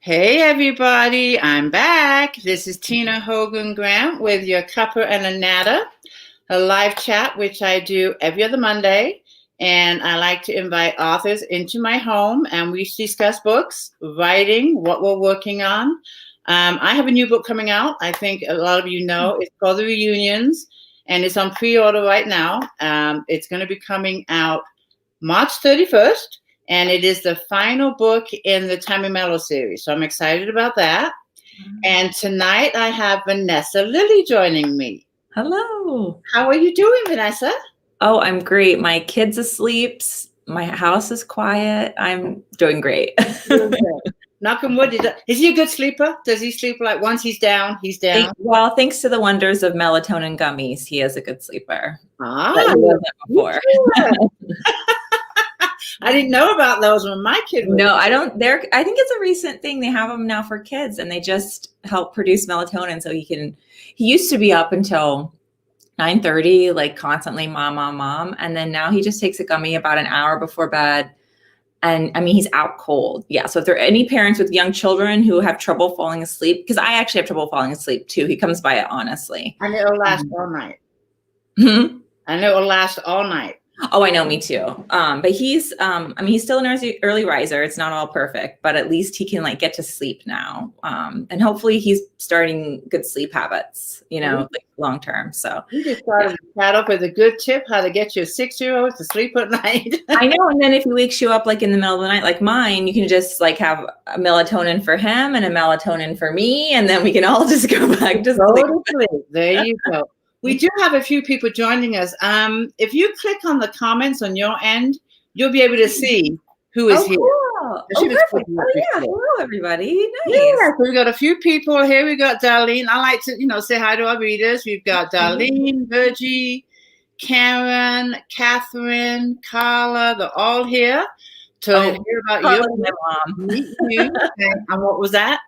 Hey everybody, I'm back. This is Tina Hogan Grant with your Cuppa A Natter, a live chat which I do every other Monday. And I like to invite authors into my home and we discuss books, writing, what we're working on. I have a new book coming out. I think a lot of you know. It's called The Reunions and it's on pre-order right now. It's going to be coming out March 31st. And it is the final book in the Tammy Mello series. So I'm excited about that. And tonight I have Vanessa Lillie joining me. Hello. How are you doing, Vanessa? Oh, I'm great. My kid's asleep. My house is quiet. I'm doing great. Knock on wood. Is he a good sleeper? Does he sleep like once he's down, he's down? Well, thanks to the wonders of melatonin gummies, he is a good sleeper. Ah, he wasn't before. I didn't know about those when my kid was. No, I don't. I think it's a recent thing. They have them now for kids, and they just help produce melatonin. So he used to be up until 9:30, like constantly mom, mom, mom. And then now he just takes a gummy about an hour before bed. And I mean, he's out cold. Yeah. So if there are any parents with young children who have trouble falling asleep, because I actually have trouble falling asleep too. He comes by it honestly. And it'll last all night. Mm-hmm. And it will last all night. Oh, I know, me too. But he's still an early riser. It's not all perfect, but at least he can like get to sleep now. And hopefully he's starting good sleep habits, like long term. So you just started to chat up with a good tip how to get your 6-year-old to sleep at night. I know. And then if he wakes you up like in the middle of the night, like mine, you can just like have a melatonin for him and a melatonin for me. And then we can all just go back to sleep. There you go. We do have a few people joining us. If you click on the comments on your end, you'll be able to see who is here. Cool. Perfect. Yeah. Hello, everybody. Nice. Yeah, so we've got a few people here. We got Darlene. I like to, say hi to our readers. We've got Darlene, Virgie, Karen, Catherine, Carla. They're all here to hear about Carla you. My mom. Meet you. And what was that?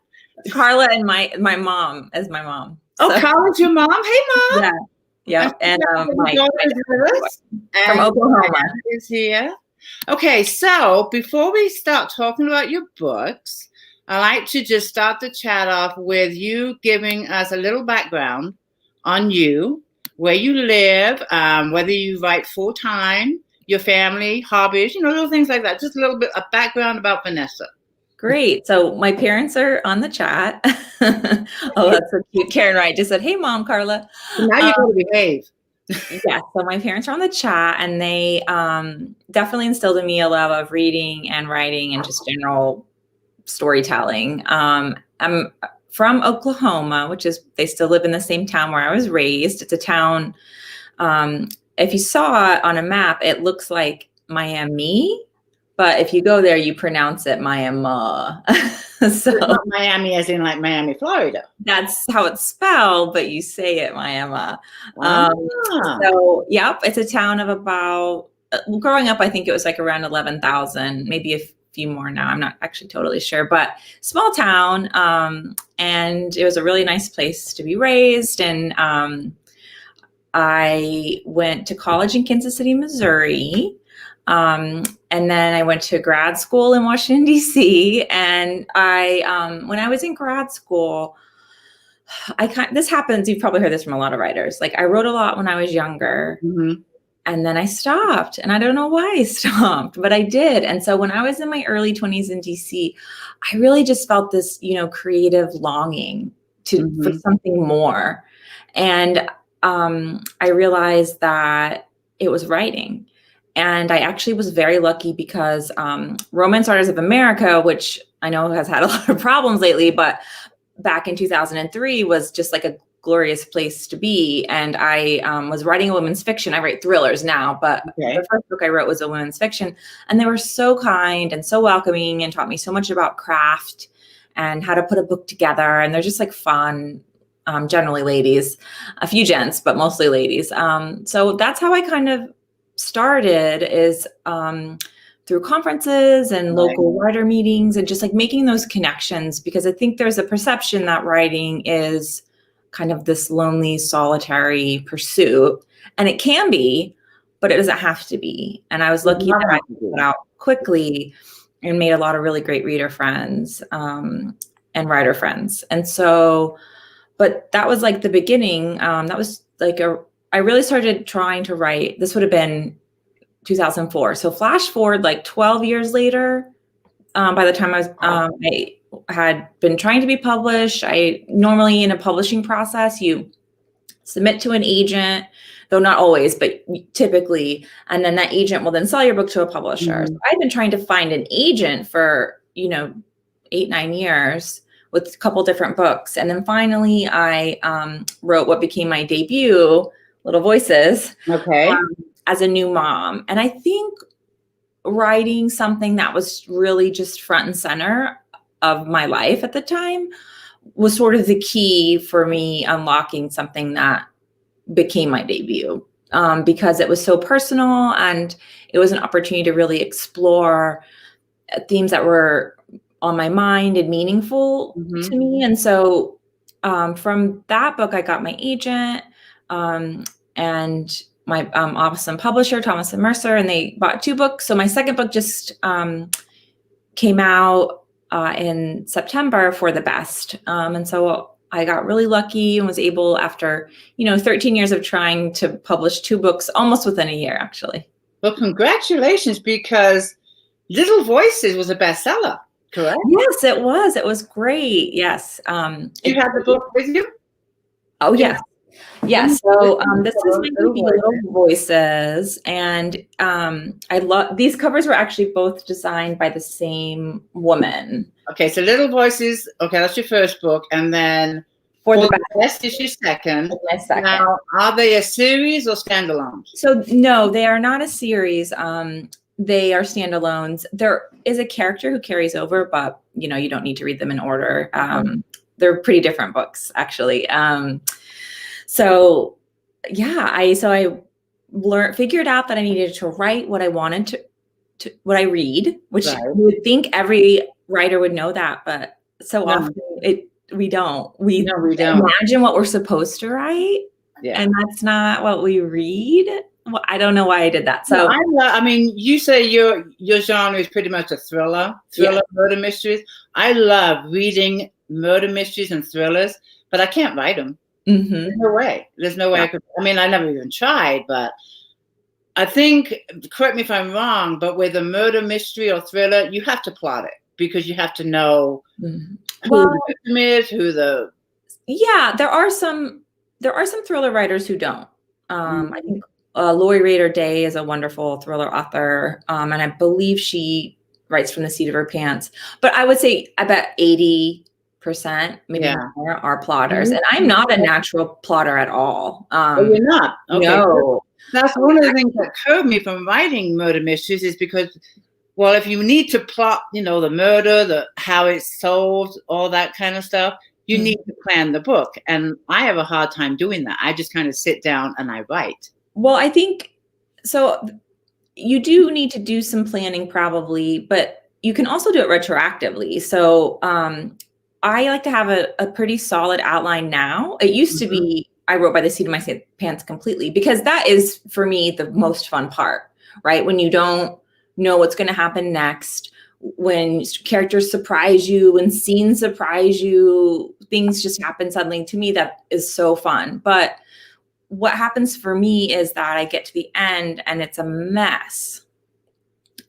Carla and my mom as my mom. Oh, so, Carla's your mom? Hey, Mom. Yeah. And my from Oklahoma is here. Okay, so before we start talking about your books, I like to just start the chat off with you giving us a little background on you, where you live, whether you write full-time, your family, hobbies, little things like that. Just a little bit of background about Vanessa. Great. So my parents are on the chat. Oh, that's so cute. Karen Wright just said, "Hey, Mom, Carla." Now you got to behave. Yeah. So my parents are on the chat, and they definitely instilled in me a love of reading and writing and just general storytelling. I'm from Oklahoma, which is they still live in the same town where I was raised. It's a town. If you saw it on a map, it looks like Miami. But if you go there, you pronounce it Miami. So not Miami as in like Miami, Florida. That's how it's spelled, but you say it Miami. So, yep, it's a town of about, growing up, I think it was like around 11,000, maybe a few more now. I'm not actually totally sure, but small town. And it was a really nice place to be raised. And I went to college in Kansas City, Missouri. And then I went to grad school in Washington, D.C. And when I was in grad school, this happens. You've probably heard this from a lot of writers. Like I wrote a lot when I was younger and then I stopped and I don't know why I stopped, but I did. And so when I was in my early 20s in D.C., I really just felt this, creative longing for something more. And I realized that it was writing. And I actually was very lucky because Romance Writers of America, which I know has had a lot of problems lately, but back in 2003 was just like a glorious place to be. And I was writing a women's fiction. I write thrillers now, but the first book I wrote was a women's fiction. And they were so kind and so welcoming and taught me so much about craft and how to put a book together. And they're just like fun, generally ladies, a few gents, but mostly ladies. So that's how I kind of started is through conferences and local writer meetings and just like making those connections, because I think there's a perception that writing is kind of this lonely, solitary pursuit, and it can be, but it doesn't have to be. And I was lucky that I got out quickly and made a lot of really great reader friends and writer friends. And so, but that was like the beginning. That was like I really started trying to write. This would have been 2004. So flash forward like 12 years later, by the time I had been trying to be published. I normally, in a publishing process, you submit to an agent, though not always, but typically, and then that agent will then sell your book to a publisher. So I've been trying to find an agent for, 8-9 years with a couple different books. And then finally I wrote what became my debut, Little Voices, as a new mom. And I think writing something that was really just front and center of my life at the time was sort of the key for me unlocking something that became my debut, because it was so personal and it was an opportunity to really explore themes that were on my mind and meaningful to me. And so from that book, I got my agent and my awesome publisher, Thomas and Mercer, and they bought 2 books. So my second book just came out in September, For the Best. And so I got really lucky and was able, after, 13 years of trying, to publish 2 books almost within a year, actually. Well, congratulations, because Little Voices was a bestseller, correct? Yes, it was. It was great. Yes. You have the book with you? Oh, yes. Yes. So this is my debut, Little Voices. And I love, these covers were actually both designed by the same woman. Okay, so Little Voices, that's your first book. And then For the Best is your second. My second. Now, are they a series or standalones? So no, they are not a series. They are standalones. There is a character who carries over, but you don't need to read them in order. They're pretty different books, actually. So yeah, I figured out that I needed to write what I wanted to what I read, which you would think every writer would know that, but so often we don't. We imagine what we're supposed to write, and that's not what we read. Well, I don't know why I did that. So you say your genre is pretty much a thriller, murder mysteries. I love reading murder mysteries and thrillers, but I can't write them. There's no way I could. I never even tried, but I think, correct me if I'm wrong, but with a murder mystery or thriller, you have to plot it, because you have to know who the victim is, there are some thriller writers who don't. I think Lori Raider Day is a wonderful thriller author, and I believe she writes from the seat of her pants. But I would say, I bet 80%, maybe more, are plotters. And I'm not a natural plotter at all. You're not? Okay. No. That's one of the things that curbed me from writing murder mysteries, is because, well, if you need to plot, the murder, how it's solved, all that kind of stuff, you need to plan the book. And I have a hard time doing that. I just kind of sit down and I write. Well, I think so. You do need to do some planning probably, but you can also do it retroactively. So I like to have a pretty solid outline now. It used to be, I wrote by the seat of my pants completely, because that is, for me, the most fun part, right? When you don't know what's going to happen next, when characters surprise you, when scenes surprise you, things just happen suddenly. To me, that is so fun. But what happens for me is that I get to the end and it's a mess.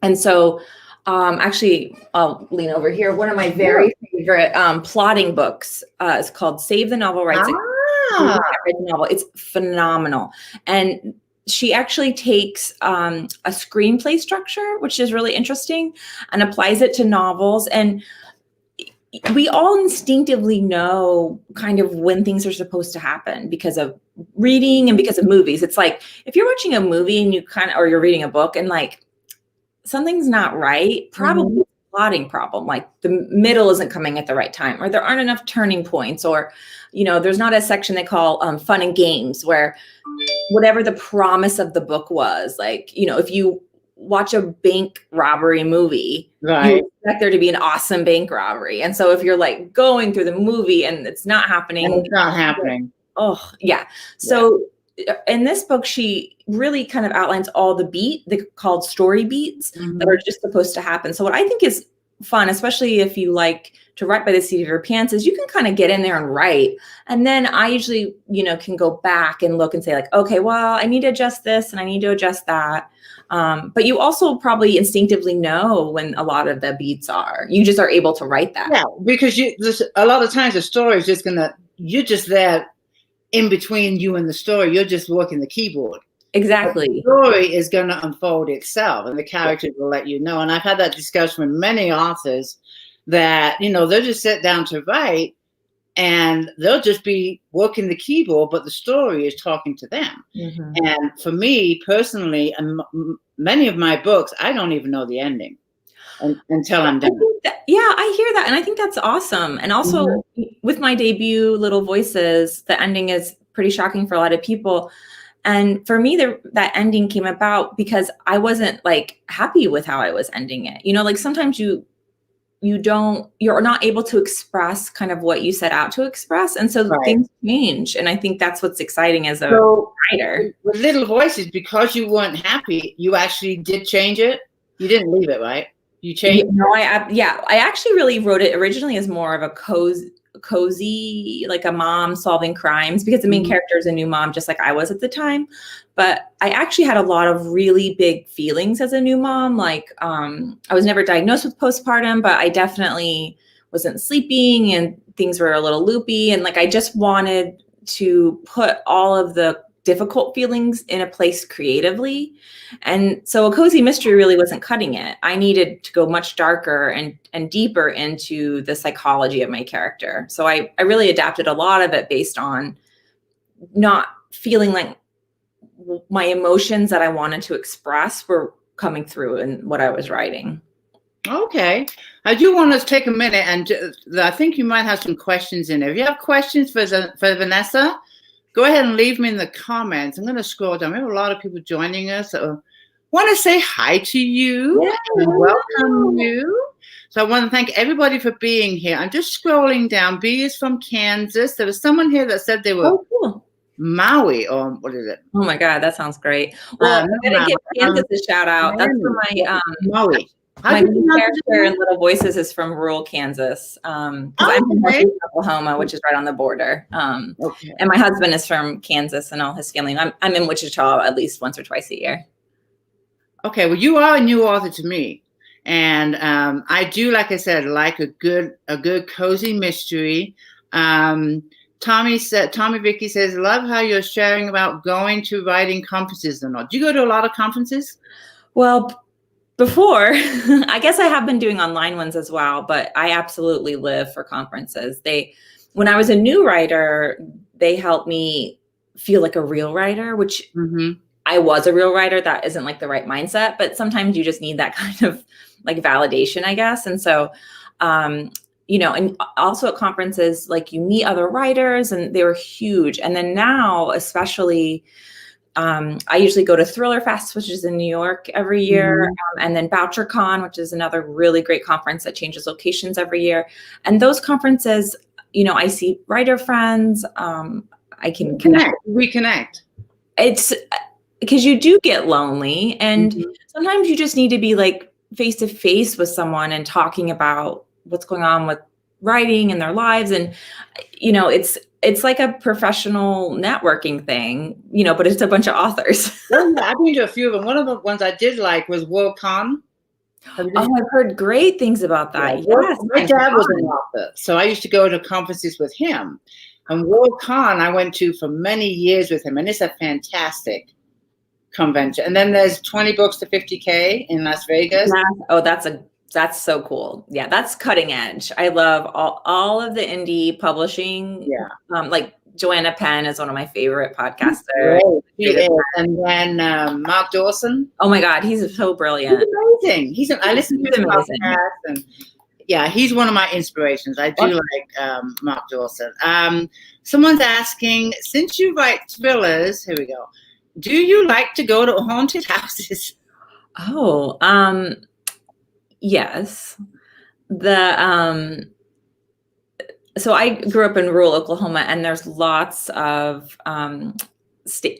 And so actually, I'll lean over here. One of my very favorite plotting books is called Save the Novel Rights. I read the novel. It's phenomenal. And she actually takes a screenplay structure, which is really interesting, and applies it to novels. And we all instinctively know kind of when things are supposed to happen because of reading and because of movies. It's like, if you're watching a movie and or you're reading a book and like something's not right, probably a plotting problem. Like the middle isn't coming at the right time, or there aren't enough turning points, or, there's not a section they call fun and games, where whatever the promise of the book was, like, if you watch a bank robbery movie, you expect there to be an awesome bank robbery. And so if you're like going through the movie and it's not happening. And it's not happening. Oh, yeah. So in this book, she really kind of outlines all the called story beats that are just supposed to happen. So what I think is fun, especially if you like to write by the seat of your pants, is you can kind of get in there and write. And then I usually, can go back and look and say like, okay, well, I need to adjust this and I need to adjust that. But you also probably instinctively know when a lot of the beats are. You just are able to write that. Yeah, because a lot of times the story is you're just there in between you and the story. You're just working the keyboard. Exactly. The story is going to unfold itself, and the characters will let you know. And I've had that discussion with many authors that, they'll just sit down to write, and they'll just be working the keyboard, but the story is talking to them. And for me personally, and many of my books, I don't even know the ending until I'm done. I hear that. And I think that's awesome. And also with my debut, Little Voices, the ending is pretty shocking for a lot of people. And for me, that ending came about because I wasn't like happy with how I was ending it. Like sometimes you're not able to express kind of what you set out to express. And so things change. And I think that's what's exciting as a writer. With Little Voices, because you weren't happy, you actually did change it. You didn't leave it, right? You changed. I actually really wrote it originally as more of a cozy, like a mom solving crimes, because the main character is a new mom, just like I was at the time. But I actually had a lot of really big feelings as a new mom. Like I was never diagnosed with postpartum, but I definitely wasn't sleeping and things were a little loopy. And like I just wanted to put all of the difficult feelings in a place creatively. And so a cozy mystery really wasn't cutting it. I needed to go much darker and deeper into the psychology of my character. So I really adapted a lot of it based on not feeling like my emotions that I wanted to express were coming through in what I was writing. Okay. I do want to take a minute, and I think you might have some questions in there. If you have questions for Vanessa, go ahead and leave me in the comments. I'm going to scroll down. We have a lot of people joining us. So I want to say hi to you and welcome you. So I want to thank everybody for being here. I'm just scrolling down. B is from Kansas. There was someone here that said they were Maui, or what is it? Oh my God, that sounds great. Well, I'm going to give Kansas a shout out. That's for my Maui. My main character in Little Voices is from rural Kansas. I'm from Oklahoma, which is right on the border. And my husband is from Kansas, and all his family. I'm in Wichita at least once or twice a year. Okay, well, you are a new author to me, and I do, like I said, like a good cozy mystery. Tommy Vicky says, love how you're sharing about going to writing conferences or not. Do you go to a lot of conferences? Well, before, I guess I have been doing online ones as well, but I absolutely live for conferences. When I was a new writer, they helped me feel like a real writer, which I was a real writer. That isn't like the right mindset, but sometimes you just need that kind of like validation, I guess. And so, and also at conferences, like you meet other writers, and they were huge. And then now, especially, I usually go to Thriller Fest, which is in New York every year, and then BoucherCon, which is another really great conference that changes locations every year. And those conferences, I see writer friends. I can reconnect. It's because you do get lonely, and sometimes you just need to be like face to face with someone and talking about what's going on with writing in their lives. And, it's like a professional networking thing, but it's a bunch of authors. I've been to a few of them. One of the ones I did like was WorldCon. I've heard great things about that. Yeah, yes, my dad was an author, so I used to go to conferences with him. And WorldCon I went to for many years with him, and it's a fantastic convention. And then there's 20 books to 50K in Las Vegas. That's so cool. Yeah, that's cutting edge. I love all of the indie publishing. Yeah. Like Joanna Penn is one of my favorite podcasters. She is. And then Mark Dawson. Oh my God, he's so brilliant. He's amazing. I listen to his podcast, and yeah, he's one of my inspirations. I do like Mark Dawson. Someone's asking, since you write thrillers, here we go, do you like to go to haunted houses? Oh, yes. So I grew up in rural Oklahoma, and there's lots of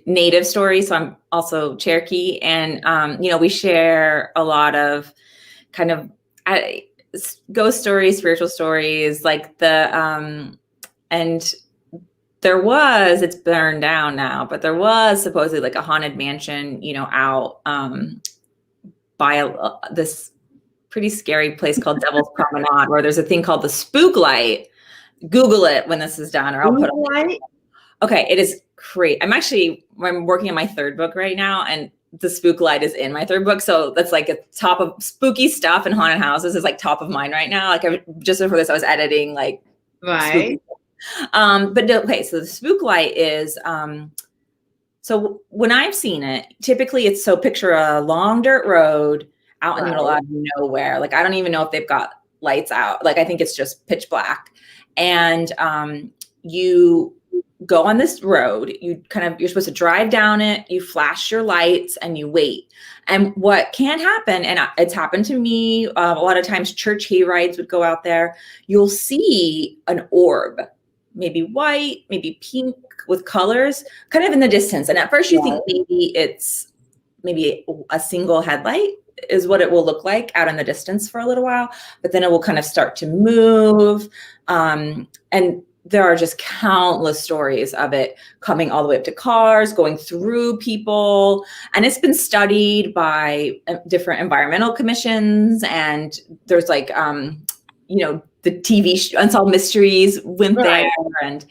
native stories. So I'm also Cherokee, and we share a lot of kind of ghost stories, spiritual stories, like and it's burned down now, but there was supposedly like a haunted mansion, out by this pretty scary place called Devil's Promenade, where there's a thing called the Spook Light. Google it when this is done, or I'll put it. Okay, it is great. I'm working on my third book right now, and the Spook Light is in my third book. So that's like a top of spooky stuff and haunted houses is like top of mind right now. Like just before this, I was editing like right. But okay, so the Spook Light is so when I've seen it, typically it's picture a long dirt road out in the middle of nowhere. Like I don't even know if they've got lights out. Like I think it's just pitch black. And you go on this road, you're supposed to drive down it, you flash your lights and you wait. And what can happen, and it's happened to me, a lot of times church hay rides would go out there, you'll see an orb, maybe white, maybe pink with colors kind of in the distance. And at first you think it's a single headlight is what it will look like out in the distance for a little while, but then it will kind of start to move. And there are just countless stories of it coming all the way up to cars, going through people. And it's been studied by different environmental commissions. And there's like, the TV Unsolved Mysteries went there. And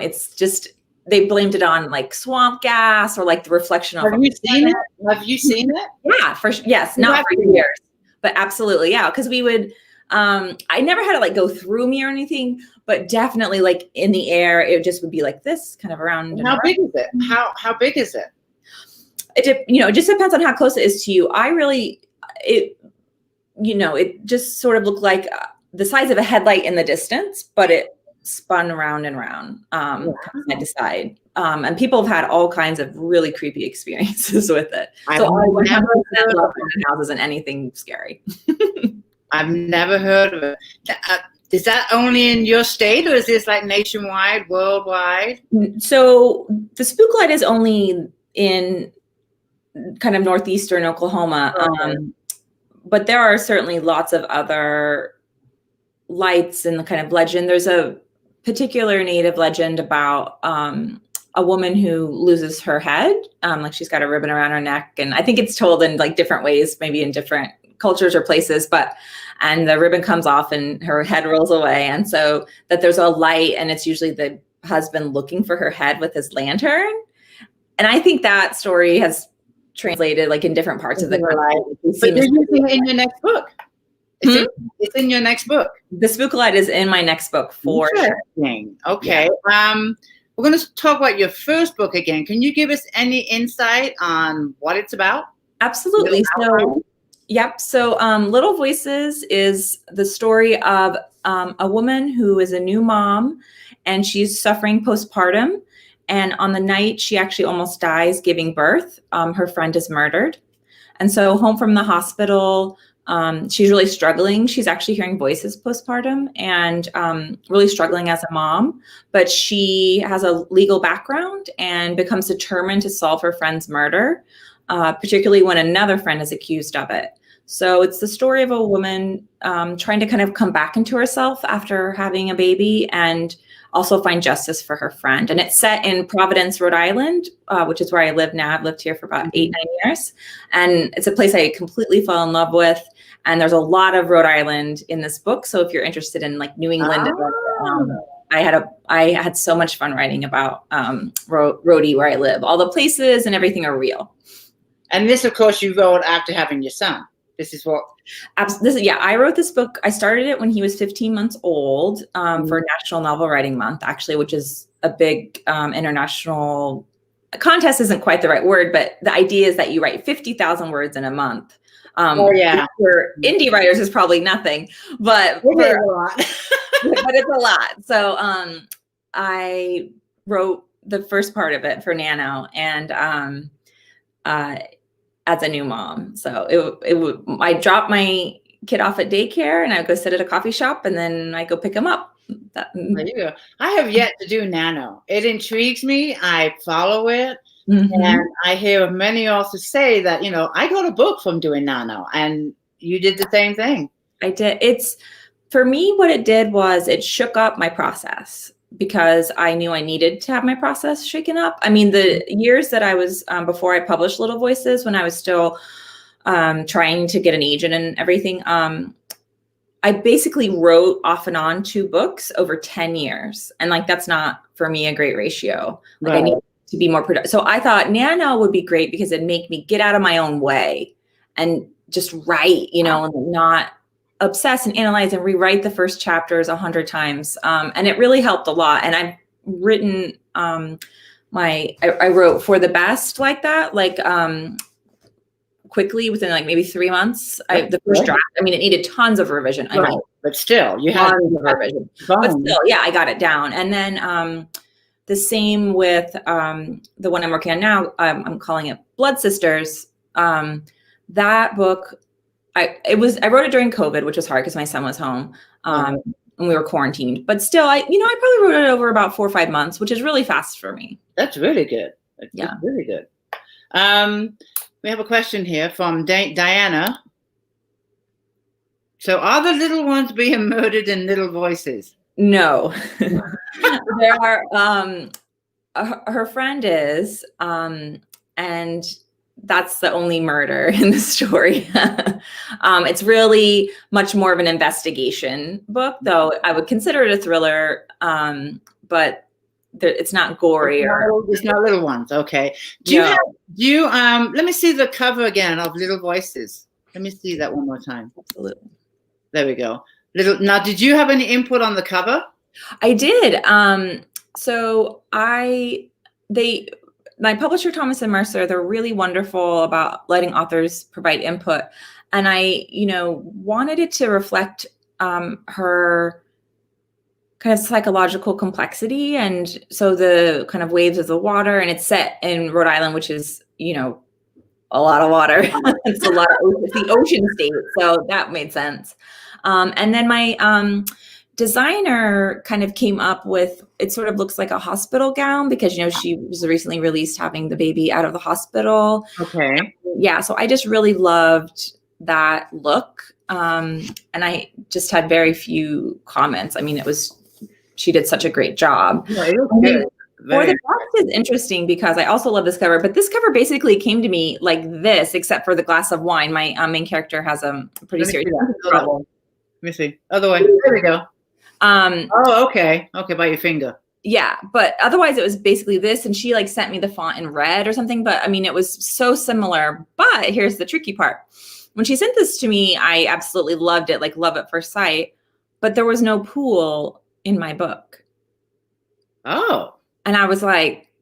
it's just, they blamed it on like swamp gas or like the reflection of. Have you seen it? Have you seen it? Yeah, yes, not for years, but absolutely, yeah. Because we would, I never had it like go through me or anything, but definitely like in the air, it just would be like this kind of around. How big is it? How big is it? It just depends on how close it is to you. It just sort of looked like the size of a headlight in the distance, but it spun round and round side to side. And people have had all kinds of really creepy experiences with it. So I never love houses and anything scary. I've never heard of it. Is that only in your state, or is this like nationwide, worldwide? So the Spook Light is only in kind of northeastern Oklahoma. But there are certainly lots of other lights and the kind of legend. There's a particular native legend about a woman who loses her head. Like she's got a ribbon around her neck. And I think it's told in like different ways, maybe in different cultures or places, and the ribbon comes off and her head rolls away. And so that there's a light, and it's usually the husband looking for her head with his lantern. And I think that story has translated like in different parts of the country. But you're using it in your next book. It's in your next book. The Spook Light is in my next book for sure. Okay. Yeah. We're going to talk about your first book again. Can you give us any insight on what it's about? Absolutely. So Little Voices is the story of a woman who is a new mom, and she's suffering postpartum. And on the night she actually almost dies giving birth, her friend is murdered. And so home from the hospital, she's really struggling. She's actually hearing voices postpartum and really struggling as a mom. But she has a legal background and becomes determined to solve her friend's murder, particularly when another friend is accused of it. So it's the story of a woman trying to kind of come back into herself after having a baby and also find justice for her friend. And it's set in Providence, Rhode Island, which is where I live now. I've lived here for about 8-9 years. And it's a place I completely fell in love with. And there's a lot of Rhode Island in this book. So if you're interested in like New England, I had so much fun writing about Rhodey, where I live. All the places and everything are real. And this, of course, you wrote after having your son. I wrote this book. I started it when he was 15 months old for National Novel Writing Month, actually, which is a big international contest. Isn't quite the right word, but the idea is that you write 50,000 words in a month. For indie writers is probably nothing, but it's a lot. But it's a lot. So I wrote the first part of it for Nano, and as a new mom. So I dropped my kid off at daycare and I would go sit at a coffee shop and then I go pick him up. There you go. I have yet to do Nano. It intrigues me. I follow it. And I hear many authors say that, I got a book from doing Nano, and you did the same thing. I did. For me, what it did was it shook up my process, because I knew I needed to have my process shaken up. I mean, the years that I was, before I published Little Voices, when I was still trying to get an agent and everything, I basically wrote off and on 2 books over 10 years. And like, that's not for me a great ratio. Like, I need to be more productive. So I thought Nano would be great because it'd make me get out of my own way and just write, and not obsess and analyze and rewrite the first chapters 100 times. And it really helped a lot. And I've written, I wrote For the Best like that, like, quickly within like maybe 3 months. The first draft, I mean, it needed tons of revision. I know, but still, you had revision. But still, yeah, I got it down. And then the same with the one I'm working on now. I'm calling it Blood Sisters. That book, I wrote it during COVID, which was hard because my son was home and we were quarantined. But still, I probably wrote it over about 4 or 5 months, which is really fast for me. That's really good. That's really good. We have a question here from Diana. So, are the little ones being murdered in Little Voices? No. There are. Her friend is, and that's the only murder in the story. It's really much more of an investigation book, though I would consider it a thriller, but it's not gory. It's not Little Ones. Okay. Do you let me see the cover again of Little Voices. Let me see that one more time. Absolutely. There we go. Now, did you have any input on the cover? I did. So my publisher, Thomas and Mercer, they're really wonderful about letting authors provide input. And I, wanted it to reflect her kind of psychological complexity. And so the kind of waves of the water, and it's set in Rhode Island, which is, a lot of water. It's the ocean state. So that made sense. And then my designer kind of came up with, it sort of looks like a hospital gown because, she was recently released having the baby out of the hospital. Okay. Yeah. So I just really loved that look. And I just had very few comments. I mean, she did such a great job. Yeah, it was good. For the Best is interesting because I also love this cover, but this cover basically came to me like this, except for the glass of wine. My main character has a pretty serious problem. Let me see. Other way. There we go. Okay. Okay, by your finger. Yeah, but otherwise it was basically this, and she like sent me the font in red or something. But I mean, it was so similar. But here's the tricky part. When she sent this to me, I absolutely loved it, like love at first sight. But there was no pool in my book. Oh. And I was like,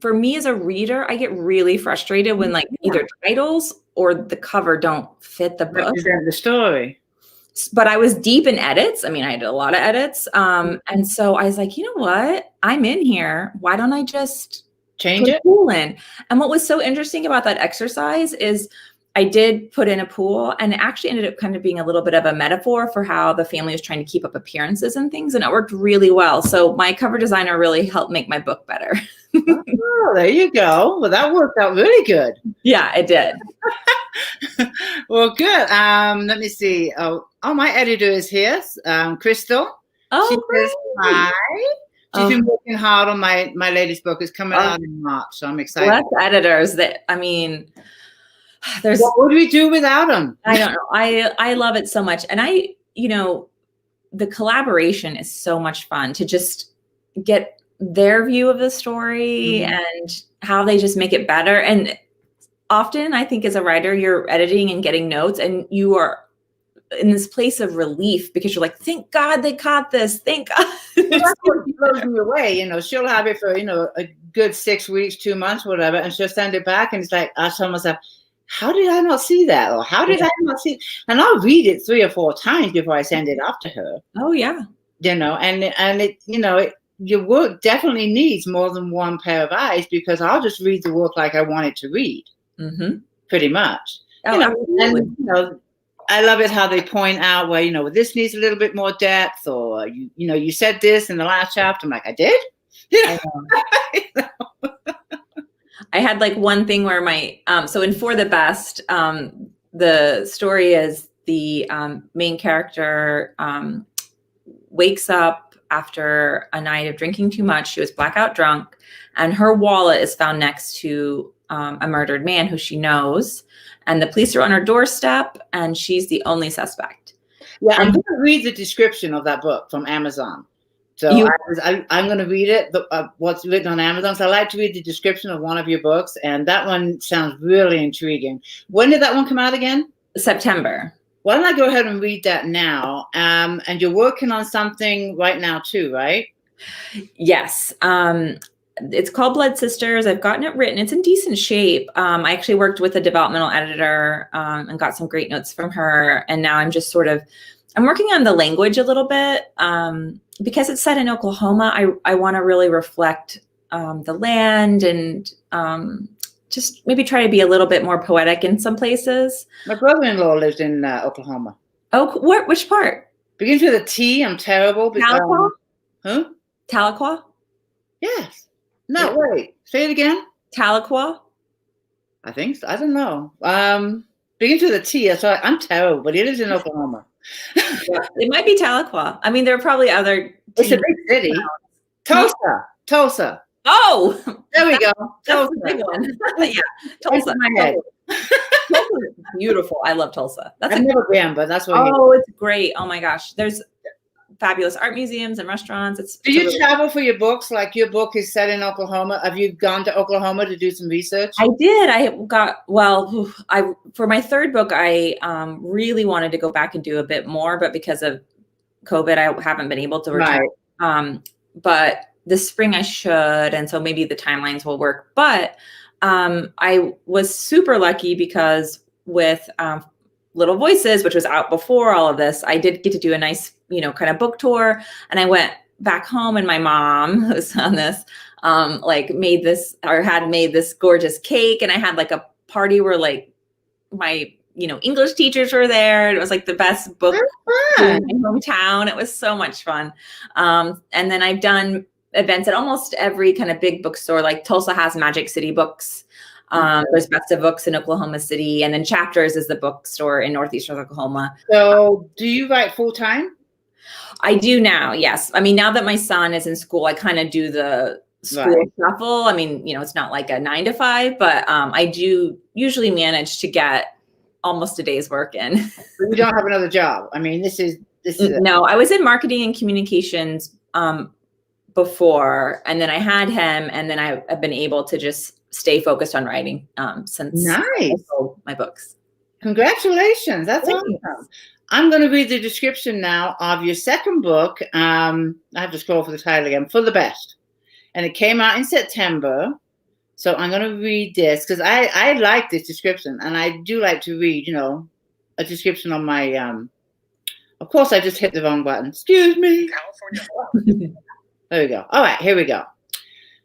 for me as a reader, I get really frustrated when like either titles or the cover don't fit the book. Represent the story. But I was deep in edits. I mean, I did a lot of edits. And so I was like, you know what? I'm in here. Why don't I just change it? Pool in? And what was so interesting about that exercise is I did put in a pool, and it actually ended up kind of being a little bit of a metaphor for how the family was trying to keep up appearances and things. And it worked really well. So my cover designer really helped make my book better. Oh, there you go. Well, that worked out really good. Yeah, it did. Well, good. Let me see. Oh, my editor is here, Crystal. Oh, she says hi. She's been working hard on my latest book. It's coming out in March, so I'm excited. Well, that's editors that, I mean, what would we do without them? I don't know. I love it so much. And the collaboration is so much fun to just get their view of the story and how they just make it better. And often I think as a writer, you're editing and getting notes, and you are in this place of relief because you're like, thank God they caught this. Thank God. Well, that's what blows me away. She'll have it for, a good 6 weeks, 2 months, whatever. And she'll send it back. And it's like, I tell myself, how did I not see that? Or how did I not see it? And I'll read it 3 or 4 times before I send it off to her. Oh, yeah. And it, your work definitely needs more than one pair of eyes, because I'll just read the work like I want it to read. Pretty much. And, I love it how they point out where, this needs a little bit more depth, or, you said this in the last chapter. I'm like, I did? I know. I had like one thing where my, so in For the Best, the story is the main character wakes up after a night of drinking too much. She was blackout drunk, and her wallet is found next to a murdered man who she knows. And the police are on her doorstep, and she's the only suspect. Yeah, I'm And going to read the description of that book from Amazon. So I'm going to read it, what's written on Amazon. So I like to read the description of one of your books, and that one sounds really intriguing. When did that one come out again? September. Why don't I go ahead and read that now? And you're working on something right now too, right? Yes. It's called Blood Sisters. I've gotten it written. It's in decent shape. I actually worked with a developmental editor and got some great notes from her. And now I'm just I'm working on the language a little bit. Because it's set in Oklahoma, I want to really reflect the land and just maybe try to be a little bit more poetic in some places. My brother-in-law lives in Oklahoma. Oh, which part? Begins with a T. I'm terrible. Tahlequah? Huh? Tahlequah? Yes. No, wait. Say it again. Tahlequah? I think so. I don't know. Begins with a T. So I'm terrible, but he lives in Oklahoma. Yeah, it might be Tahlequah. I mean, there are probably other. It's a big city. Tulsa. Oh, there we go. Tulsa. That's the big one. Yeah, Tulsa. My head. Tulsa is beautiful. I love Tulsa. I've never been, but that's what. Oh, it's great. Oh my gosh, there's fabulous art museums and restaurants. Do you travel for your books? Like your book is set in Oklahoma. Have you gone to Oklahoma to do some research? I did. For my third book, I really wanted to go back and do a bit more, but because of COVID, I haven't been able to return. Right. But this spring I should, and so maybe the timelines will work. But I was super lucky because with Little Voices, which was out before all of this, I did get to do a nice, kind of book tour. And I went back home, and my mom, who's on this, had made this gorgeous cake. And I had like a party where like my, English teachers were there. And it was like the best book in my hometown. It was so much fun. And then I've done events at almost every kind of big bookstore. Like Tulsa has Magic City Books. There's Best of Books in Oklahoma City, and then Chapters is the bookstore in northeastern Oklahoma. So do you write full time? I do now, yes. I mean, now that my son is in school, I kind of do the school shuffle. I mean, it's not like a 9 to 5, but I do usually manage to get almost a day's work in. But you don't have another job. I mean, this is No, I was in marketing and communications before, and then I had him, and then I've been able to just stay focused on writing since I sold my books. Congratulations. That's awesome. I'm going to read the description now of your second book. I have to scroll for the title again, For the Best. And it came out in September. So I'm going to read this because I like this description. And I do like to read, a description on my, of course, I just hit the wrong button. Excuse me. California. There we go. All right, here we go.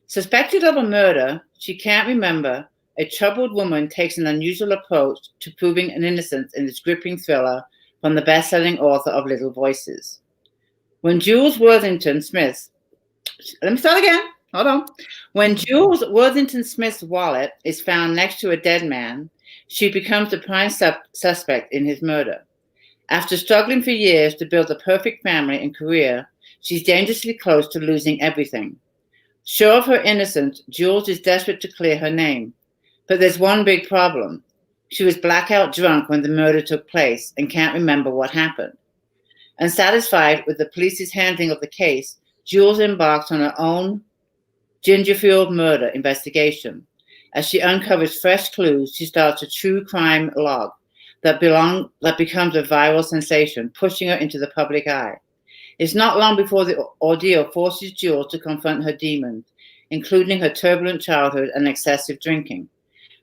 Suspected of a murder she can't remember, a troubled woman takes an unusual approach to proving an innocence in this gripping thriller from the best-selling author of Little Voices. When Jules Worthington Smith's wallet is found next to a dead man, she becomes the prime suspect in his murder. After struggling for years to build the perfect family and career, she's dangerously close to losing everything. Sure of her innocence, Jules is desperate to clear her name. But there's one big problem. She was blackout drunk when the murder took place and can't remember what happened. Unsatisfied with the police's handling of the case, Jules embarks on her own ginger-fueled murder investigation. As she uncovers fresh clues, she starts a true crime log that becomes a viral sensation, pushing her into the public eye. It's not long before the ordeal forces Jules to confront her demons, including her turbulent childhood and excessive drinking.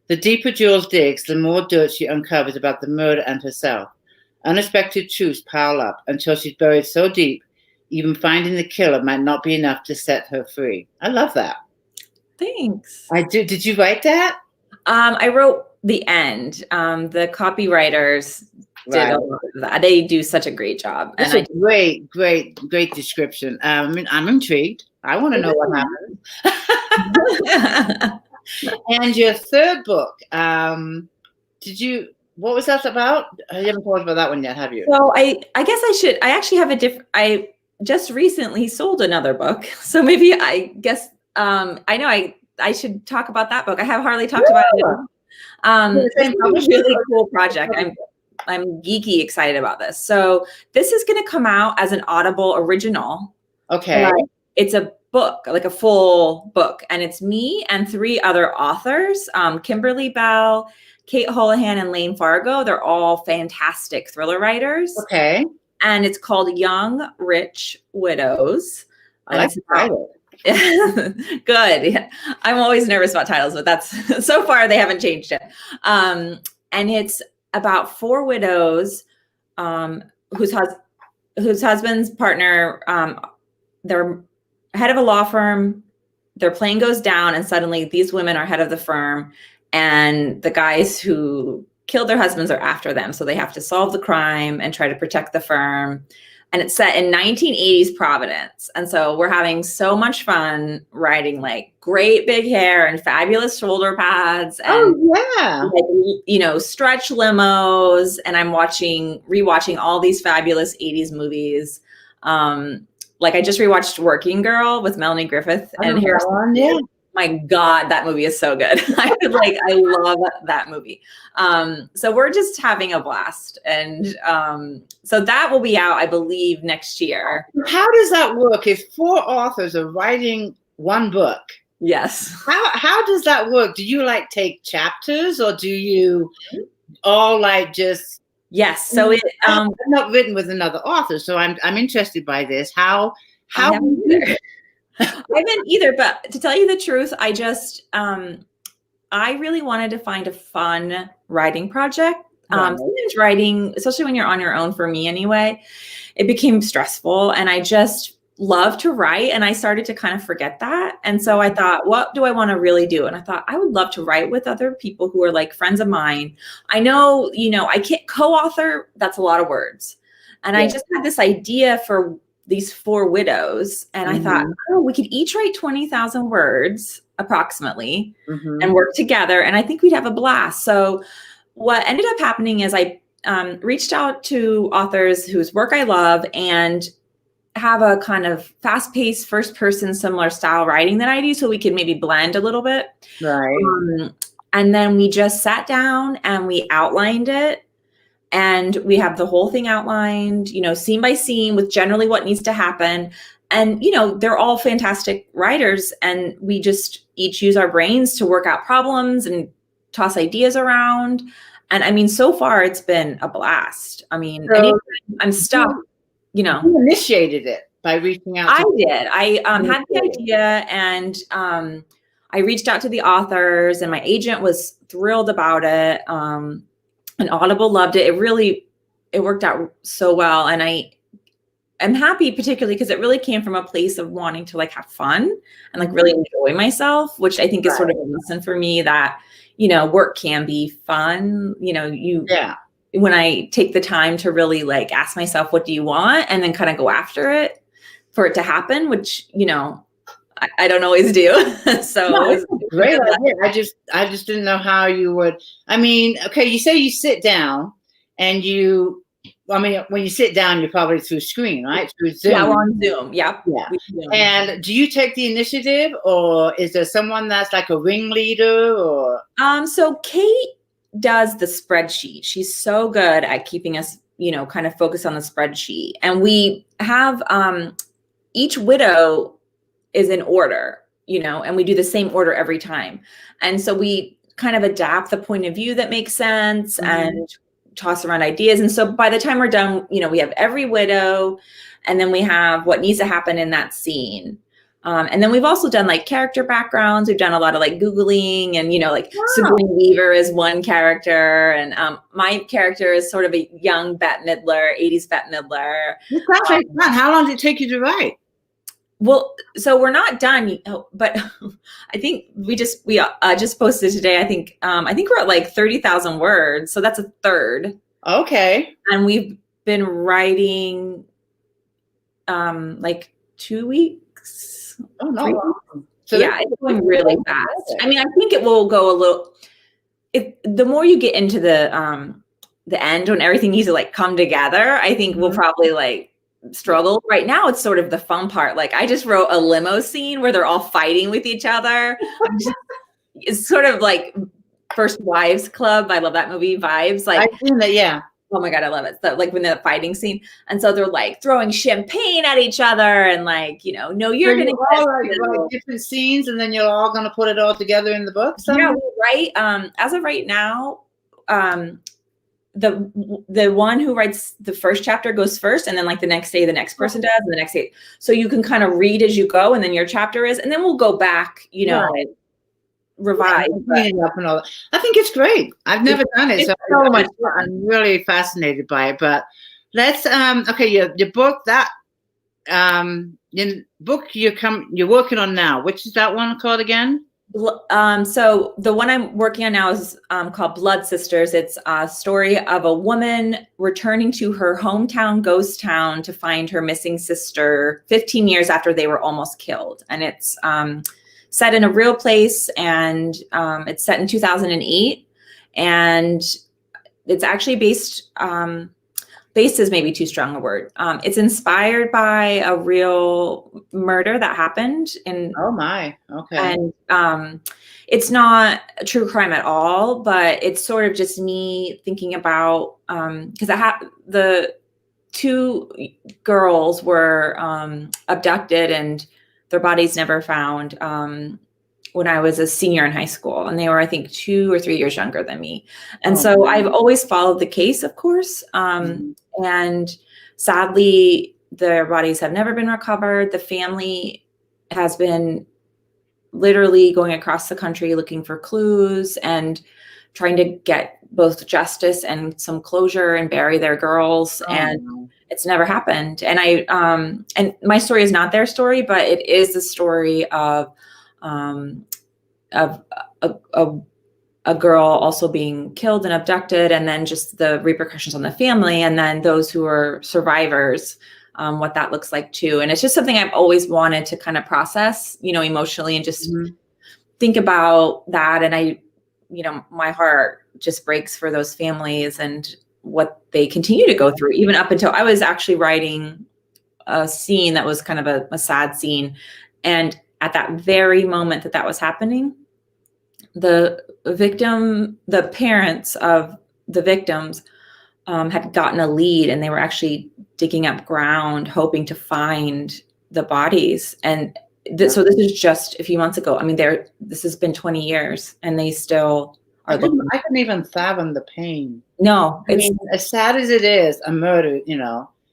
The deeper Jules digs, the more dirt she uncovers about the murder and herself. Unexpected truths pile up until she's buried so deep, even finding the killer might not be enough to set her free. I love that. Thanks. I do. Did you write that? I wrote the end. The copywriters did a lot of that. They do such a great job. That's a great description. I'm intrigued. I want to know what happened. And your third book, what was that about? You haven't talked about that one yet, have you? So I guess I actually have I just recently sold another book. So maybe I guess, I know I should talk about that book. I have hardly talked about it. This is a really cool project. I'm geeky excited about this. So this is going to come out as an Audible original. Okay. It's a book, like a full book, and it's me and 3 other authors, Kimberly Bell, Kate Holohan, and Lane Fargo. They're all fantastic thriller writers. Okay. And it's called Young Rich Widows. I like the title. Good. I'm always nervous about titles, but that's so far they haven't changed it. And it's about 4 widows whose husband's partner, they're head of a law firm, their plane goes down, and suddenly these women are head of the firm, and the guys who killed their husbands are after them. So they have to solve the crime and try to protect the firm. And it's set in 1980s Providence. And so we're having so much fun writing like great big hair and fabulous shoulder pads. And, like, stretch limos. And I'm rewatching all these fabulous 80s movies. Like I just rewatched Working Girl with Melanie Griffith and Harrison. Yeah. My God, that movie is so good. I love that movie. So we're just having a blast. And so that will be out, I believe, next year. How does that work if 4 authors are writing one book? Yes. How does that work? Do you like take chapters, or do you all like just? Yes. So I'm not written with another author, so I'm interested by this. How? I haven't either, but to tell you the truth, I just, I really wanted to find a fun writing project. Sometimes writing, especially when you're on your own, for me anyway, it became stressful, and I just love to write, and I started to kind of forget that. And so I thought, what do I want to really do? And I thought I would love to write with other people who are like friends of mine. I know, I can't co-author. That's a lot of words. And I just had this idea for these 4 widows. And I thought, we could each write 20,000 words approximately and work together. And I think we'd have a blast. So what ended up happening is I reached out to authors whose work I love and have a kind of fast-paced, first-person, similar style writing that I do, so we could maybe blend a little bit. Right. And then we just sat down and we outlined it. And we have the whole thing outlined, scene by scene, with generally what needs to happen. And, they're all fantastic writers. And we just each use our brains to work out problems and toss ideas around. And I mean, so far it's been a blast. I mean, anytime I'm stuck, You initiated it by reaching out. I did. I had the idea, and I reached out to the authors, and my agent was thrilled about it. And Audible loved it. It worked out so well. And I'm happy, particularly because it really came from a place of wanting to like have fun and like really enjoy myself, which I think is sort of a lesson for me that, work can be fun. When I take the time to really like ask myself, what do you want? And then kind of go after it for it to happen, which, I don't always do. So it's a great idea. I just didn't know how you would. I mean, okay, you say you sit down and when you sit down, you're probably through screen, right? Through Zoom. Yeah, we're on Zoom. Yep. Yeah. And do you take the initiative, or is there someone that's like a ringleader, or? So Kate does the spreadsheet. She's so good at keeping us, kind of focused on the spreadsheet. And we have each widow is in order, and we do the same order every time. And so we kind of adapt the point of view that makes sense and toss around ideas. And so by the time we're done, we have every widow, and then we have what needs to happen in that scene. And then we've also done like character backgrounds. We've done a lot of like Googling, and, Sabrina Weaver is one character. And my character is sort of a young Bette Midler, 80s Bette Midler. How long did it take you to write? Well, so we're not done, but I think we just posted today. I think we're at like 30,000 words. So that's a third. Okay. And we've been writing like 2 weeks. Oh, no. So yeah, it's going really fast. I mean, I think it will go a little. The more you get into the end when everything needs to like come together, I think we'll probably like struggle. Right now, it's sort of the fun part. Like I just wrote a limo scene where they're all fighting with each other. It's sort of like First Wives Club. I love that movie vibes. Like I've seen that, yeah. Oh my God, I love it. So like when the fighting scene. And so they're like throwing champagne at each other and like, no, you're going to all like different scenes and then you're all going to put it all together in the book. Yeah, right. As of right now, the one who writes the first chapter goes first, and then like the next day, the next person does, and the next day. So you can kind of read as you go, and then your chapter is, and then we'll go back, revise. Up and all that. I think it's great. I've never done it, so much fun. I'm really fascinated by it. But let's okay, your book that your book you're working on now. Which is that one called again? So the one I'm working on now is called Blood Sisters. It's a story of a woman returning to her hometown ghost town to find her missing sister 15 years after they were almost killed. And it's set in a real place, and it's set in 2008, and it's actually based is maybe too strong a word. It's inspired by a real murder that happened in. Oh my, okay. And it's not a true crime at all, but it's sort of just me thinking about because the two girls were abducted and their bodies never found when I was a senior in high school, and they were, I think, 2 or 3 years younger than me. And so I've always followed the case, of course. And sadly, their bodies have never been recovered. The family has been literally going across the country looking for clues and trying to get both justice and some closure and bury their girls. And it's never happened. And and my story is not their story, but it is the story of a girl also being killed and abducted, and then just the repercussions on the family, and then those who are survivors, what that looks like too. And it's just something I've always wanted to kind of process, emotionally, and just think about that. And my heart just breaks for those families and what they continue to go through, even up until I was actually writing a scene that was kind of a sad scene. And at that very moment that was happening, the parents of the victims had gotten a lead, and they were actually digging up ground, hoping to find the bodies. And so this is just a few months ago. I mean, this has been 20 years, and they still are looking. I couldn't even fathom the pain. No, I mean, as sad as it is, a murder,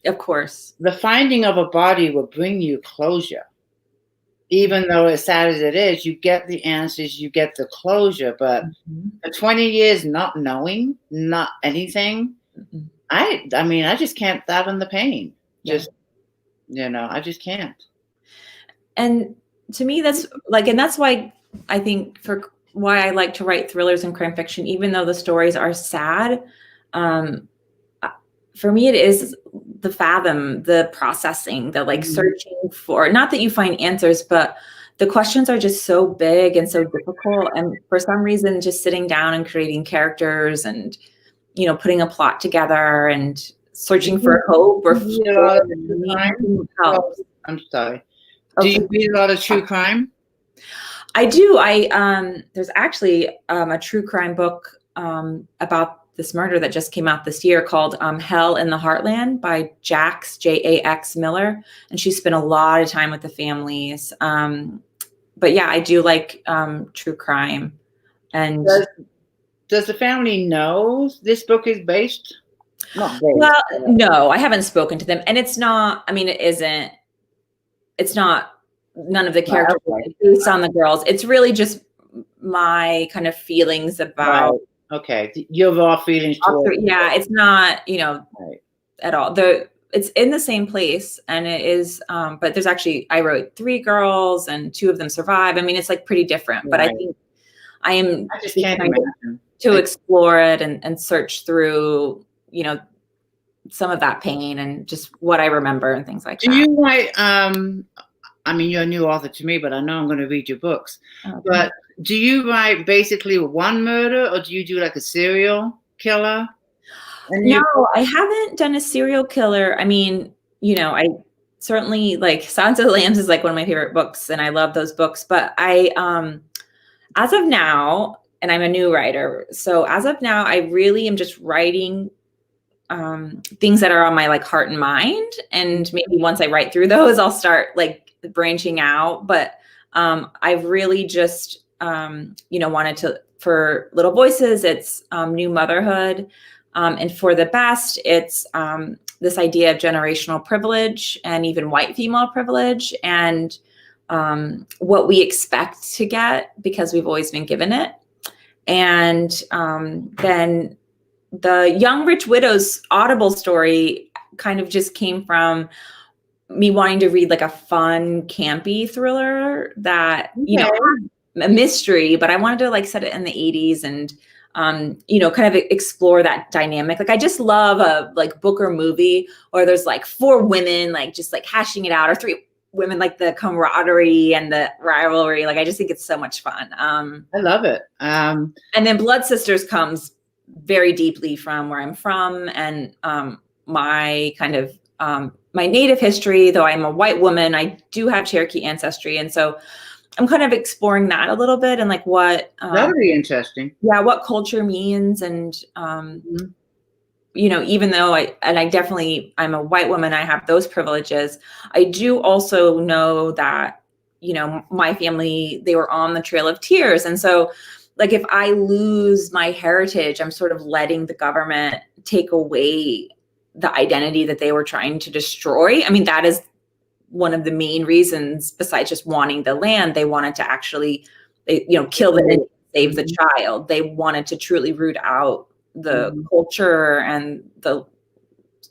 Of course. The finding of a body will bring you closure. Even though as sad as it is, you get the answers, you get the closure. But for 20 years, not knowing, not anything, I mean, I just can't fathom the pain. Just, I just can't. And to me, that's like, and that's why I think why I like to write thrillers and crime fiction, even though the stories are sad. For me, it is the processing, the like searching for, not that you find answers, but the questions are just so big and so difficult. And for some reason, just sitting down and creating characters and, putting a plot together and searching for hope or help. I'm sorry. Do you read a lot of true crime? I do. There's actually a true crime book about this murder that just came out this year called Hell in the Heartland by Jax, Jax Miller. And she spent a lot of time with the families. But yeah, I do like true crime. And does the family know this book is based? Well, no, I haven't spoken to them. And it's not, I mean, it's not, none of the characters based on the girls. It's really just my kind of feelings about. Okay, your raw feelings. Yeah, it's not, at all. It's in the same place, and it is. But there's actually, I wrote 3 girls, and 2 of them survive. I mean, it's like pretty different. But I think I just can't imagine to explore it and search through, some of that pain and just what I remember and things like that. Do you write I mean, you're a new author to me, but I know I'm going to read your books. Oh, But do you write basically one murder, or do you do like a serial killer? And no, you, I haven't done a serial killer. I mean, I certainly like Silence of the Lambs is like one of my favorite books, and I love those books. But as of now, and I'm a new writer, so as of now, I really am just writing things that are on my like heart and mind, and maybe once I write through those, I'll start like branching out. But I've really just wanted to, for Little Voices, it's new motherhood, and for the best, it's this idea of generational privilege and even white female privilege, and what we expect to get because we've always been given it. And then the Young Rich Widow's Audible story kind of just came from me wanting to read like a fun, campy thriller that, a mystery, but I wanted to like set it in the 80s and, kind of explore that dynamic. Like I just love a like book or movie, or there's like four women, like just like hashing it out, or three women, like the camaraderie and the rivalry. Like I just think it's so much fun. I love it. And then Blood Sisters comes very deeply from where I'm from, and my kind of my native history. Though I'm a white woman, I do have Cherokee ancestry, and so I'm kind of exploring that a little bit, and like what that would be interesting. Yeah, what culture means, and even though I'm a white woman, I have those privileges. I do also know that my family, they were on the Trail of Tears, and so like if I lose my heritage, I'm sort of letting the government take away the identity that they were trying to destroy. I mean, that is one of the main reasons, besides just wanting the land. They wanted to actually, kill the Indian, save the child. They wanted to truly root out the culture and the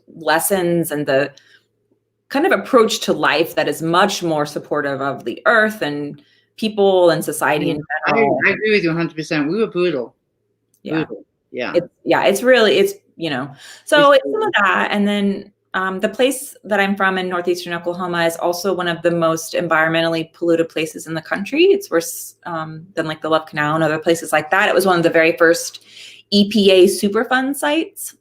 lessons and the kind of approach to life that is much more supportive of the earth and people and society in general. I agree with you 100%. We were brutal. Yeah. Brutal. Yeah. It's really, so it's some of that. And then the place that I'm from in northeastern Oklahoma is also one of the most environmentally polluted places in the country. It's worse than like the Love Canal and other places like that. It was one of the very first EPA Superfund sites.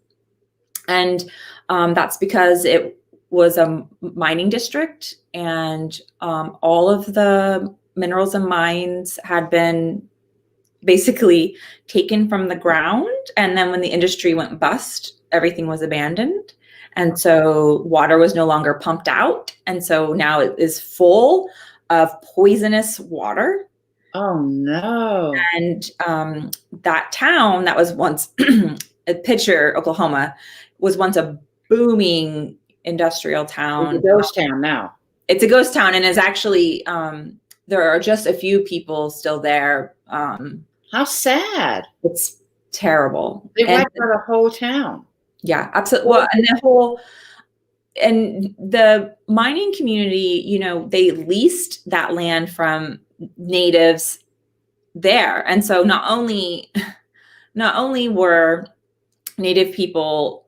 And that's because it was a mining district, and all of the minerals and mines had been basically taken from the ground. And then when the industry went bust, everything was abandoned. And so water was no longer pumped out. And so now it is full of poisonous water. Oh, no. And that town that was once Pitcher, Oklahoma, was once a booming industrial town. It's a ghost town now. It's a ghost town, and is actually, there are just a few people still there. How sad. It's terrible. They wiped out a whole town. Yeah, absolutely. Well, and the mining community, they leased that land from natives there. And so not only were native people,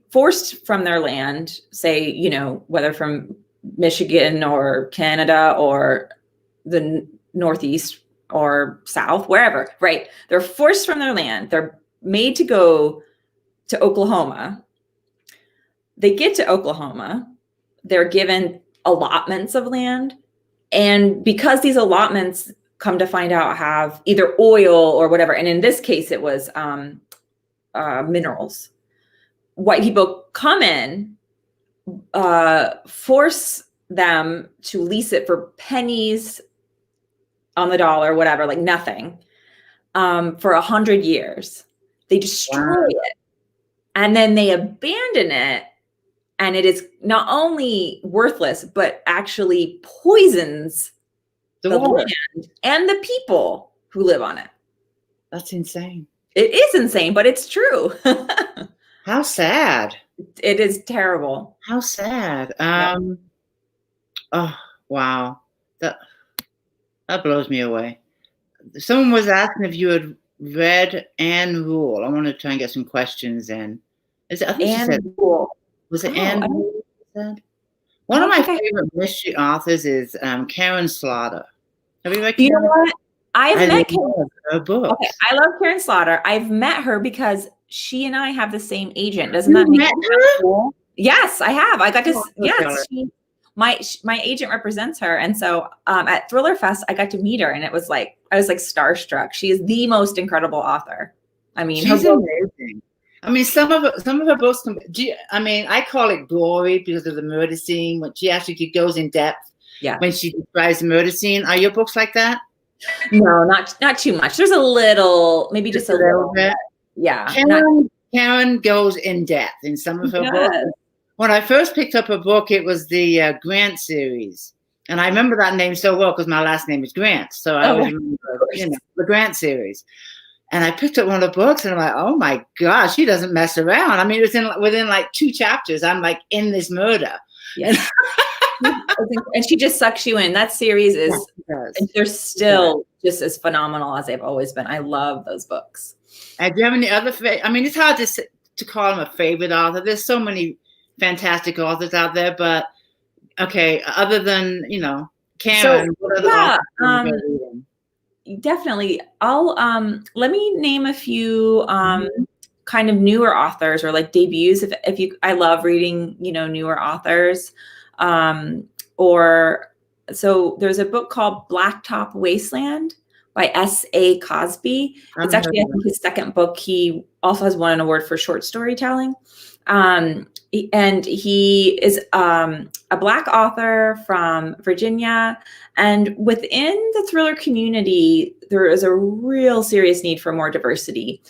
forced from their land, say, whether from Michigan or Canada or the Northeast or South, wherever, right? They're forced from their land. They're made to go to Oklahoma. They get to Oklahoma. They're given allotments of land. And because these allotments, come to find out, have either oil or whatever, and in this case, it was minerals, white people come in, force them to lease it for pennies on the dollar, whatever, like nothing, for 100 years. They destroy it, and then they abandon it, and it is not only worthless, but actually poisons the land and the people who live on it. That's insane. It is insane, but it's true. How sad. It is terrible. How sad. Oh, wow. That blows me away. Someone was asking if you had read Anne Rule. I want to try and get some questions in. Is it Anne Rule? Was it Anne Rule? I One of don't my think I. favorite mystery authors is Karen Slaughter. Have you read You know Karen? what? I've I met Karen. love her Okay, books. I love Karen Slaughter. I've met her because she and I have the same agent. Doesn't You that make met it kind of her? cool? Yes, I have. I got to. Oh, I'm so Yes, jealous. my agent represents her, and so at Thriller Fest, I got to meet her, and it was like I was like starstruck. She is the most incredible author. I mean, her She's book. amazing. I mean, some of her books. I mean, I call it gory because of the murder scene. When she actually goes in depth Yeah. when she describes the murder scene. Are your books like that? No, not too much. There's a little, maybe just a little bit. Yeah. Not. Karen goes in depth in some of her books. Yes. When I first picked up a book, it was the Grant series. And I remember that name so well because my last name is Grant. So I always remember, the Grant series. And I picked up one of the books and I'm like, oh my gosh, she doesn't mess around. I mean, it was within like 2 chapters. I'm like in this murder. Yes. And she just sucks you in. That series is, and they're still just as phenomenal as they've always been. I love those books. Do you have any other? I mean, it's hard to call them a favorite author. There's so many fantastic authors out there, but okay, other than Karen, So, what other authors? Definitely. I'll let me name a few kind of newer authors or like debuts. If you, I love reading newer authors. Or so there's a book called Blacktop Wasteland by S.A. Cosby. It's actually, I think, his second book. He also has won an award for short storytelling. And he is a Black author from Virginia. And within the thriller community, there is a real serious need for more diversity.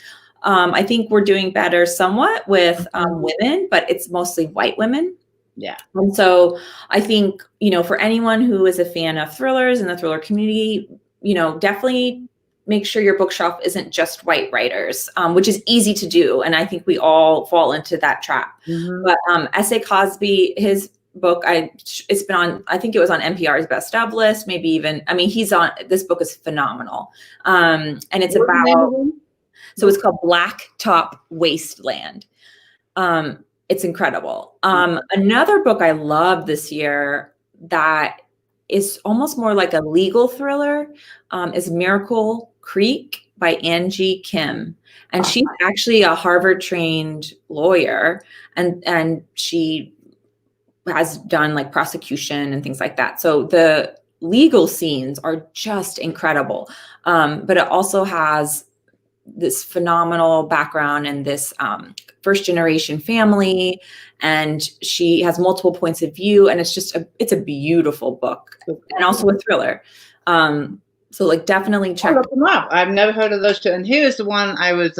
I think we're doing better somewhat with women, but it's mostly white women. Yeah. And so I think, for anyone who is a fan of thrillers in the thriller community, definitely make sure your bookshelf isn't just white writers, which is easy to do. And I think we all fall into that trap. But S.A. Cosby, his book, it's been on, I think it was on NPR's best of list, maybe even, this book is phenomenal. And it's so it's called Blacktop Wasteland. It's incredible. Another book I love this year that is almost more like a legal thriller is Miracle Creek by Angie Kim. And she's actually a Harvard-trained lawyer, and she has done like prosecution and things like that. So the legal scenes are just incredible. But it also has this phenomenal background in this first generation family, and she has multiple points of view, and it's a beautiful book and also a thriller. So like definitely check. I'll look them up. I've never heard of those two. And here's the one I was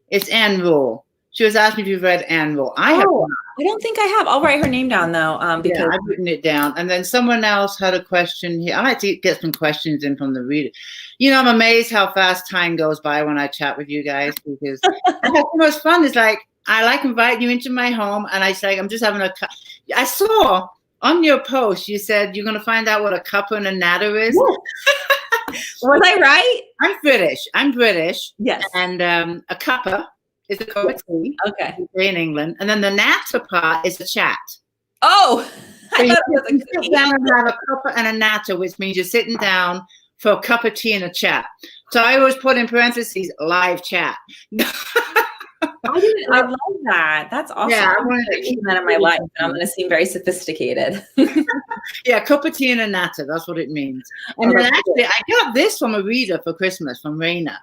it's Anne Rule. She was asking if you've read Anne Rule. I have not. I don't think I have. I'll write her name down though. Because I've written it down. And then someone else had a question here. I like to get some questions in from the reader. I'm amazed how fast time goes by when I chat with you guys, because I have so much fun. It's like I like inviting you into my home, and I say I'm just having I saw on your post you said you're going to find out what a Cuppa and a Natter is. Was I right? I'm British. Yes. And a Cuppa is a cup of tea. Okay. In England. And then the Natter part is a chat. Oh, so you sit down and have a Cuppa and a Natter, which means you're sitting down for a cup of tea and a chat. So I always put in parentheses, live chat. I love that. That's awesome. Yeah, I wanted to keep that in my life. And I'm going to seem very sophisticated. Yeah, cup of tea and a natter. That's what it means. And then actually, I got this from a reader for Christmas from Raina.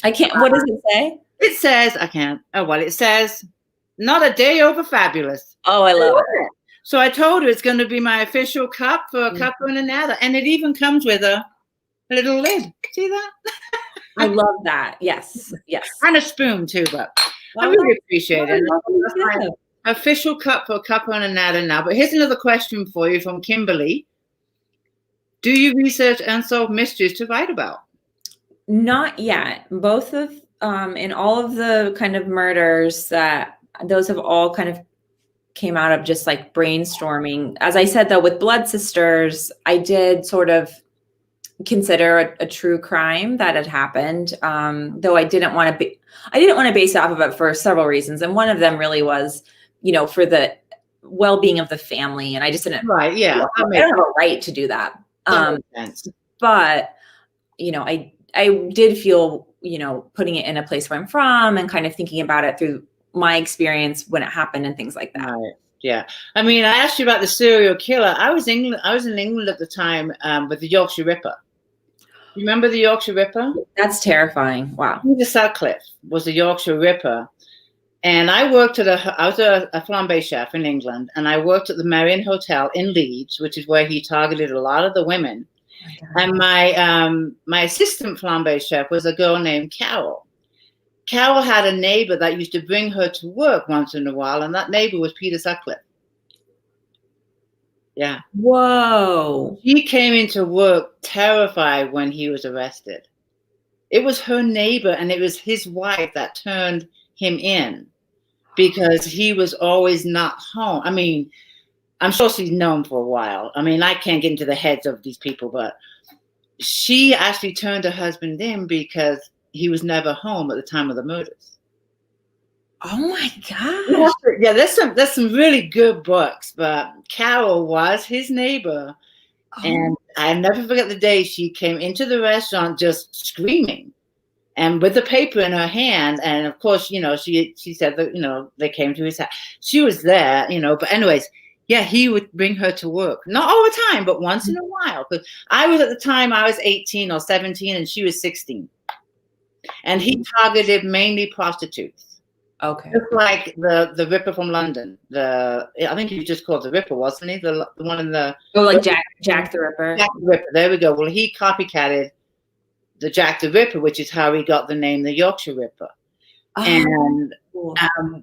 I can't. What does it say? It says, I can't. Oh, well, it says, not a day over fabulous. Oh, I love it. So I told her it's going to be my official cup for a Cuppa and a Natter. And it even comes with a little lid. See that? I love that. Yes. Yes. And a spoon too, but I really appreciate it. That's my official cup for a Cuppa and a Natter now. But here's another question for you from Kimberly. Do you research unsolved mysteries to write about? Not yet. Both of in all of the kind of murders those have all kind of came out of just like brainstorming. As I said, though, with Blood Sisters, I did sort of consider a true crime that had happened, though I didn't want to base it off of it for several reasons. And one of them really was, for the well-being of the family. And I just didn't, Right. Yeah. I don't have a right to do that. That makes sense. But, I did feel, putting it in a place where I'm from and kind of thinking about it through my experience when it happened and things like that. Right. Yeah. I mean, I asked you about the serial killer. I was in England at the time with the Yorkshire Ripper. You remember the Yorkshire Ripper? That's terrifying. Wow. Peter Sutcliffe was the Yorkshire Ripper. And I was a flambe chef in England, and I worked at the Marriott Hotel in Leeds, which is where he targeted a lot of the women. And my assistant flambe chef was a girl named Carol. Carol had a neighbor that used to bring her to work once in a while, and that neighbor was Peter Sutcliffe. Yeah. Whoa. He came into work terrified when he was arrested. It was her neighbor, and it was his wife that turned him in because he was always not home. I mean, I'm sure she's known for a while. I mean, I can't get into the heads of these people, but she actually turned her husband in because he was never home at the time of the murders. Oh my gosh. Yeah, there's some really good books, but Carol was his neighbor. And I never forget the day she came into the restaurant just screaming and with the paper in her hand. And of course, she said that, they came to his house. She was there, but anyways, yeah, he would bring her to work. Not all the time, but once in a while. Because I was 18 or 17 and she was 16. And he targeted mainly prostitutes. Okay. Just like the Ripper from London. I think he just called the Ripper, wasn't he? The one in the like Jack the Ripper. Jack the Ripper. There we go. Well, he copycatted the Jack the Ripper, which is how he got the name the Yorkshire Ripper. Oh, and cool.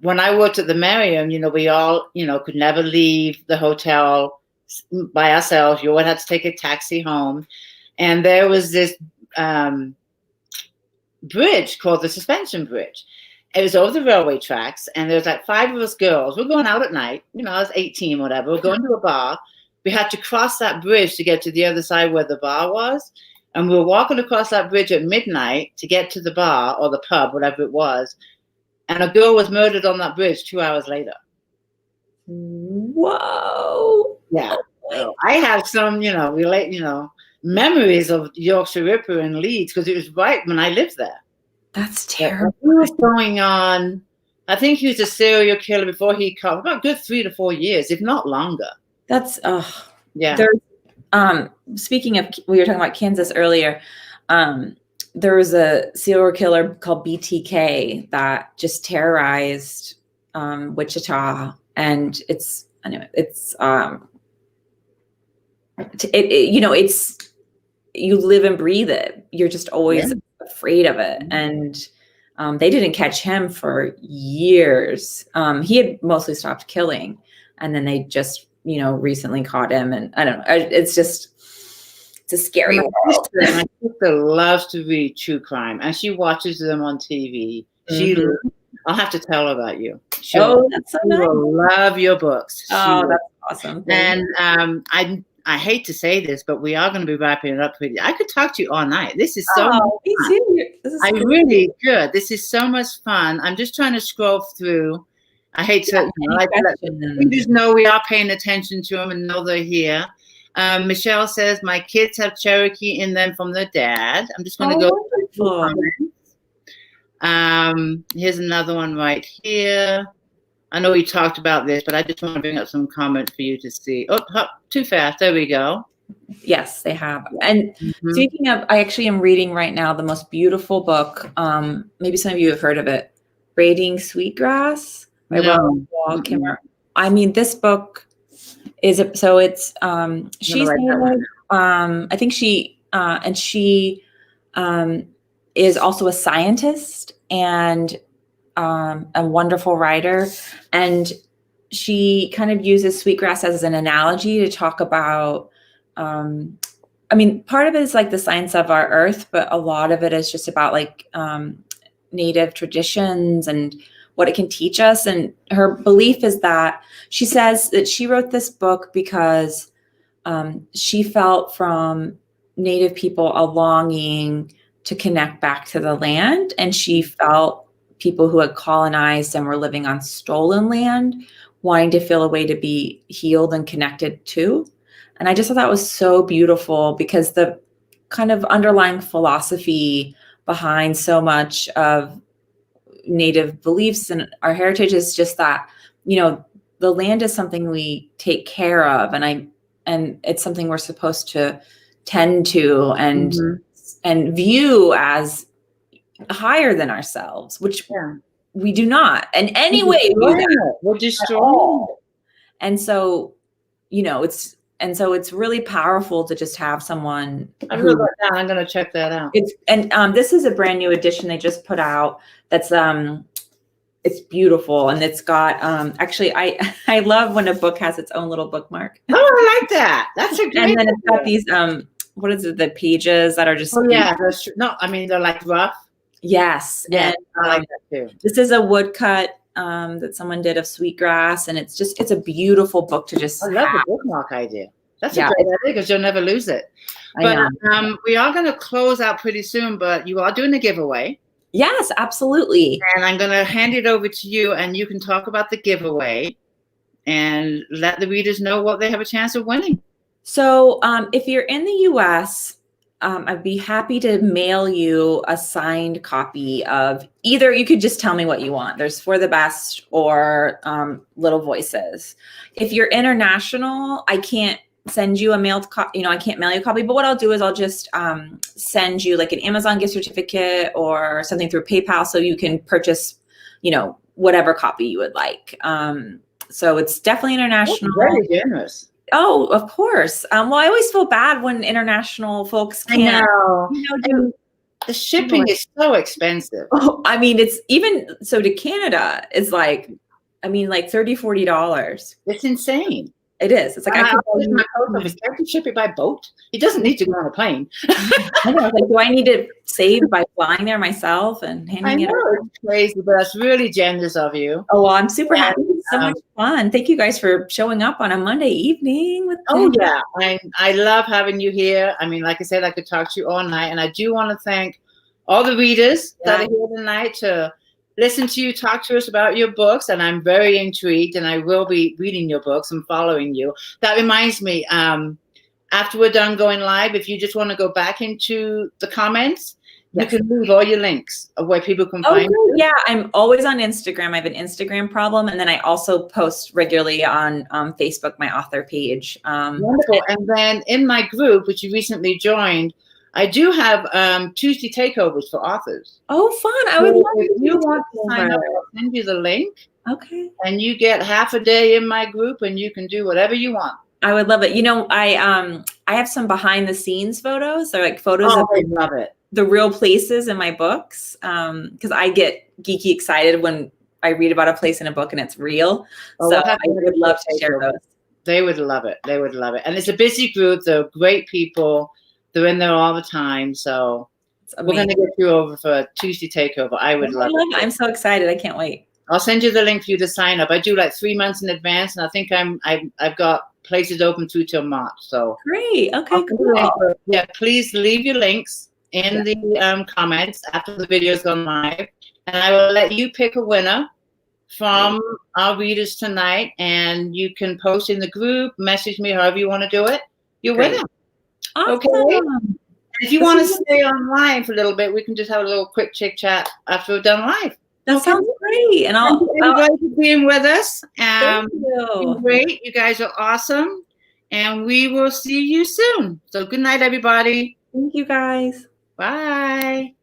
When I worked at the Merriam, we all, could never leave the hotel by ourselves. You always had to take a taxi home. And there was this bridge called the Suspension Bridge. It was over the railway tracks, and there was like 5 of us girls. We're going out at night. I was 18, whatever. We're going to a bar. We had to cross that bridge to get to the other side where the bar was. And we were walking across that bridge at midnight to get to the bar or the pub, whatever it was. And a girl was murdered on that bridge 2 hours later. Whoa. Yeah. So I have some, memories of Yorkshire Ripper in Leeds because it was right when I lived there. That's terrible. He was going on, I think he was a serial killer before he caught about a good 3 to 4 years, if not longer. That's, yeah. Speaking of, we were talking about Kansas earlier. There was a serial killer called BTK that just terrorized Wichita, and it's you live and breathe it. You're just always afraid of it. And they didn't catch him for years. He had mostly stopped killing, and then they just, recently caught him. And I don't know. It's a scary world. My sister loves to read true crime, and she watches them on TV. I'll have to tell her about you. That's so nice. Will love your books. That's awesome. And I hate to say this, but we are going to be wrapping it up with you. I could talk to you all night. This is so much me fun. Too. I really could. This is so much fun. I'm just trying to scroll through. I hate to, we just know we are paying attention to them and know they're here. Michelle says, my kids have Cherokee in them from their dad. I'm just going to go through comments. Here's another one right here. I know we talked about this, but I just want to bring up some comments for you to see. Oh, too fast. There we go. Yes, they have. And speaking of, I actually am reading right now the most beautiful book. Maybe some of you have heard of it. Braiding Sweetgrass by Wall Kimmer. I mean, this book is it's she's I think she is also a scientist and a wonderful writer, and she kind of uses sweetgrass as an analogy to talk about part of it is like the science of our earth, but a lot of it is just about like native traditions and what it can teach us. And her belief is that she says that she wrote this book because she felt from native people a longing to connect back to the land, and she felt people who had colonized and were living on stolen land wanting to feel a way to be healed and connected to. And I just thought that was so beautiful, because the kind of underlying philosophy behind so much of Native beliefs and our heritage is just that, the land is something we take care of, and it's something we're supposed to tend to and view as higher than ourselves, which we do not in any way view that. We're destroying it. And so, it's really powerful to just have someone. I wrote that down. I'm going to check that out. This is a brand new edition they just put out. That's it's beautiful, and it's got actually I love when a book has its own little bookmark. Oh, I like that. That's a great. And then it's got these what is it? The pages that are just. Oh yeah, no, I mean they're like rough. Yes, yeah, and I like that too. This is a woodcut that someone did of sweetgrass, and it's a beautiful book to just. I love the bookmark idea. That's a great idea, because you'll never lose it. But we are going to close out pretty soon, but you are doing a giveaway. Yes, absolutely. And I'm going to hand it over to you, and you can talk about the giveaway and let the readers know what they have a chance of winning. So if you're in the U.S., I'd be happy to mail you a signed copy of either. You could just tell me what you want. There's For the Best or Little Voices. If you're international, I can't send you a mailed copy. I can't mail you a copy, but what I'll do is I'll just send you like an Amazon gift certificate or something through PayPal, so you can purchase, whatever copy you would like. So it's definitely international. That's very generous. Oh, of course. Well, I always feel bad when international folks can't. I know. The shipping is so expensive. Oh, I mean, it's even so to Canada is like $30-$40. It's insane. It is. It's like I can ship it by boat. It doesn't need to go on a plane. I know. Like, do I need to save by flying there myself and handing it over? It's crazy, but that's really generous of you. Oh, well, I'm super happy. It's so much fun. Thank you guys for showing up on a Monday evening with me. Yeah. I love having you here. I mean, like I said, I could talk to you all night, and I do want to thank all the readers that are here tonight to listen to you talk to us about your books, and I'm very intrigued, and I will be reading your books and following you. That reminds me, after we're done going live, if you just want to go back into the comments, you can leave all your links of where people can find you. Yeah, I'm always on Instagram. I have an Instagram problem, and then I also post regularly on Facebook, my author page. Wonderful. And then in my group, which you recently joined, I do have Tuesday takeovers for authors. Oh, fun. I would love if you want to sign up, I'll send you the link. Okay. And you get half a day in my group, and you can do whatever you want. I would love it. I have some behind the scenes photos. They're like photos of I love it. The real places in my books. Because I get geeky excited when I read about a place in a book and it's real. So I would love to share those. They would love it. They would love it. And it's a busy group. They're great people. They're in there all the time. So we're going to get you over for a Tuesday takeover. I would love it. I'm so excited. I can't wait. I'll send you the link for you to sign up. I do like 3 months in advance, and I think I've got places open through till March. So great. Okay, cool. Yeah, please leave your links in the comments after the video's gone live, and I will let you pick a winner from our readers tonight, and you can post in the group, message me, however you want to do it. You're winner. Awesome. Okay. If you want to stay online for a little bit, we can just have a little quick chit chat after we're done live. That sounds great. And Thank you everybody for being with us. Thank you. Great. You guys are awesome. And we will see you soon. So good night, everybody. Thank you, guys. Bye.